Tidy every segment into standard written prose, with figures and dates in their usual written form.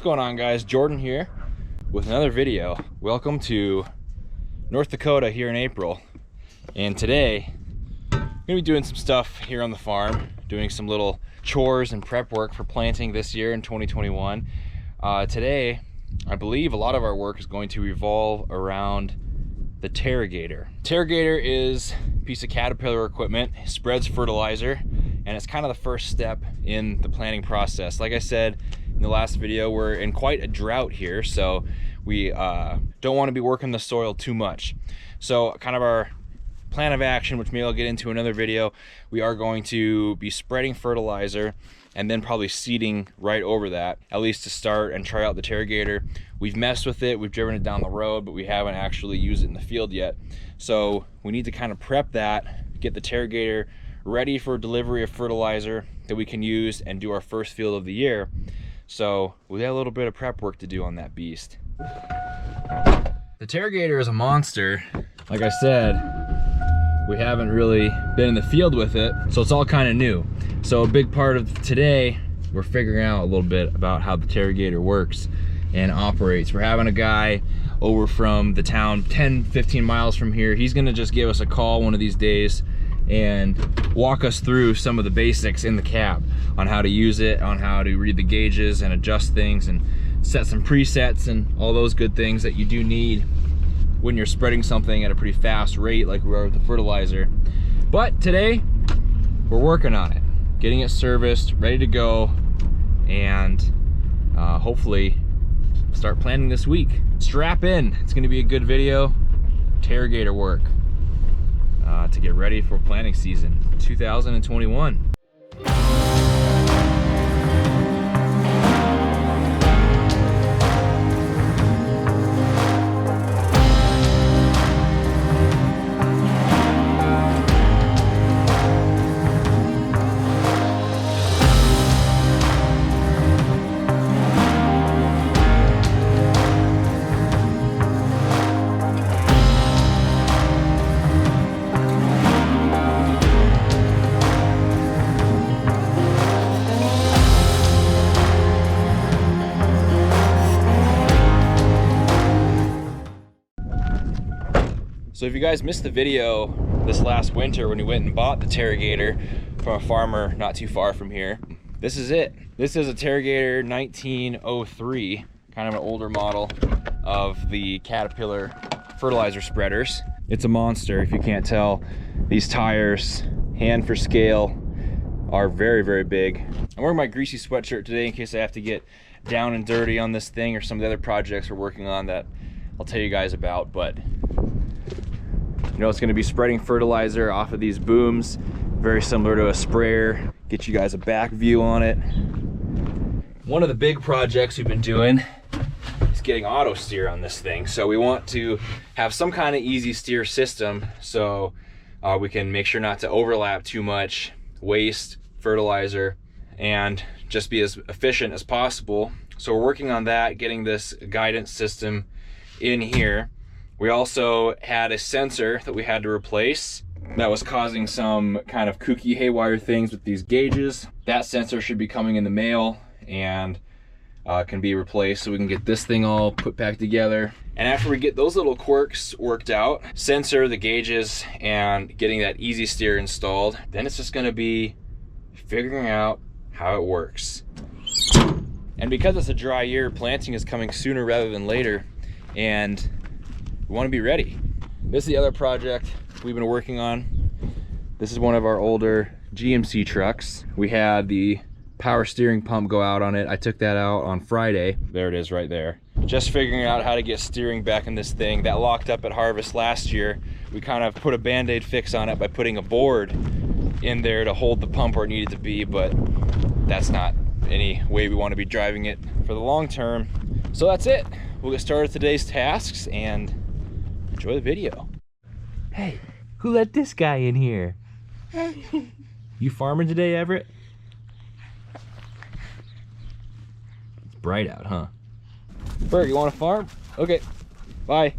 going on, guys? Jordan here with another video. Welcome to North Dakota here in April. And today I'm gonna be doing some stuff here on the farm, doing some little chores and prep work for planting this year in 2021. Today I believe a lot of our work is going to revolve around the Terragator. Terragator is a piece of Caterpillar equipment. It spreads fertilizer, and it's kind of the first step in the planting process. Like I said in the last video, we're in quite a drought here, so we don't want to be working the soil too much. So kind of our plan of action, which maybe I'll get into another video, we are going to be spreading fertilizer and then probably seeding right over that, at least to start and try out the Terragator. We've messed with it, we've driven it down the road, but we haven't actually used it in the field yet. So we need to kind of prep that, get the Terragator ready for delivery of fertilizer that we can use and do our first field of the year. So we got a little bit of prep work to do on that beast. The Terragator is a monster. Like I said, we haven't really been in the field with it, so it's all kind of new. So a big part of today, we're figuring out a little bit about how the Terragator works and operates. We're having a guy over from the town 10-15 miles from here. He's gonna just give us a call one of these days and walk us through some of the basics in the cab on how to use it, on how to read the gauges and adjust things and set some presets and all those good things that you do need when you're spreading something at a pretty fast rate like we are with the fertilizer. But today we're working on it, getting it serviced, ready to go, and hopefully start planting this week. Strap in, it's gonna be a good video. Terragator work to get ready for planting season 2021. So if you guys missed the video this last winter when we went and bought the Terragator from a farmer not too far from here, this is it. This is a Terragator 1903, kind of an older model of the Caterpillar fertilizer spreaders. It's a monster, if you can't tell. These tires, hand for scale, are very, very big. I'm wearing my greasy sweatshirt today in case I have to get down and dirty on this thing or some of the other projects we're working on that I'll tell you guys about. But you know, it's going to be spreading fertilizer off of these booms, very similar to a sprayer. Get you guys a back view on it. One of the big projects we've been doing is getting auto steer on this thing. So we want to have some kind of easy steer system so we can make sure not to overlap too much, waste fertilizer, and just be as efficient as possible. So we're working on that, getting this guidance system in here. We also had a sensor that we had to replace that was causing some kind of kooky haywire things with these gauges. That sensor should be coming in the mail and can be replaced so we can get this thing all put back together. And after we get those little quirks worked out, sensor, the gauges, and getting that easy steer installed, then it's just gonna be figuring out how it works. And because it's a dry year, planting is coming sooner rather than later, and we want to be ready. This is the other project we've been working on. This is one of our older GMC trucks. We had the power steering pump go out on it. I took that out on Friday. There it is right there. Just figuring out how to get steering back in this thing. That locked up at harvest last year. We kind of put a band-aid fix on it by putting a board in there to hold the pump where it needed to be, but that's not any way we want to be driving it for the long term. So that's it. We'll get started with today's tasks and enjoy the video. Hey, who let this guy in here? You farming today, Everett? It's bright out, huh? Bert, you want to farm? Okay, bye.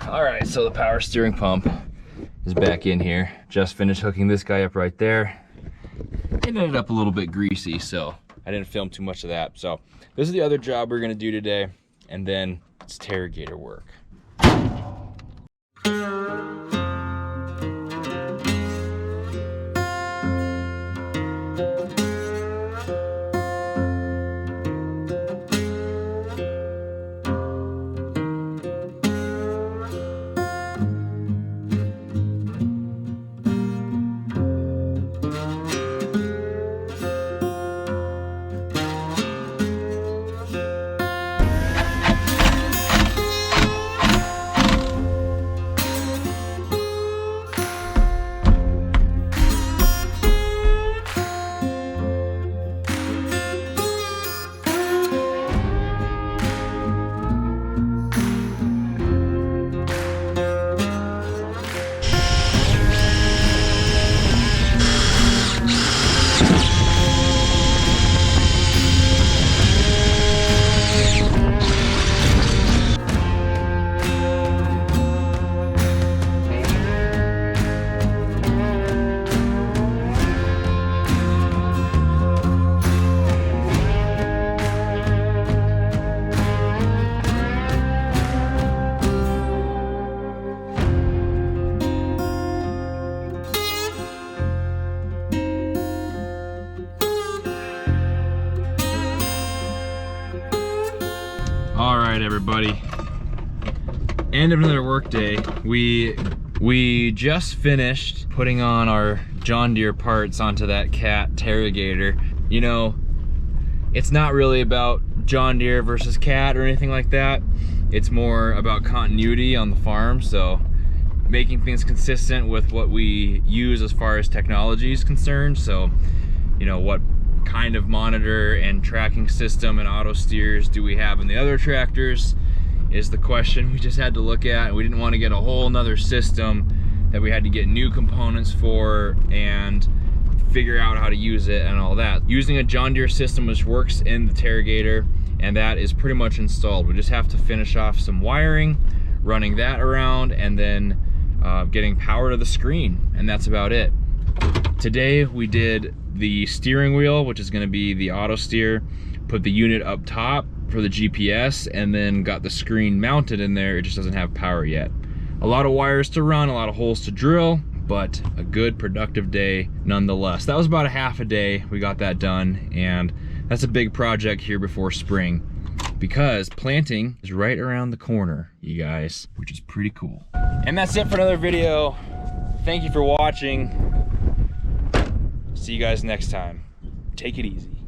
All right, so the power steering pump is back in here. Just finished hooking this guy up right there. It ended up a little bit greasy, so I didn't film too much of that. So this is the other job we're gonna do today, and then it's Terragator work. All right, everybody. End of another work day. We just finished putting on our John Deere parts onto that Cat Terragator. You know, it's not really about John Deere versus Cat or anything like that. It's more about continuity on the farm, so making things consistent with what we use as far as technology is concerned. So, you know, what kind of monitor and tracking system and auto steers do we have in the other tractors is the question we just had to look at. And we didn't want to get a whole nother system that we had to get new components for and figure out how to use it and all that. Using a John Deere system which works in the Terragator, and that is pretty much installed. We just have to finish off some wiring, running that around, and then getting power to the screen, and that's about it. Today we did the steering wheel, which is going to be the auto steer, put the unit up top for the GPS, and then got the screen mounted in there. It just doesn't have power yet. A lot of wires to run, a lot of holes to drill, but a good productive day nonetheless. That was about a half a day. We got that done, and that's a big project here before spring because planting is right around the corner, you guys, which is pretty cool. And that's it for another video. Thank you for watching. See you guys next time. Take it easy.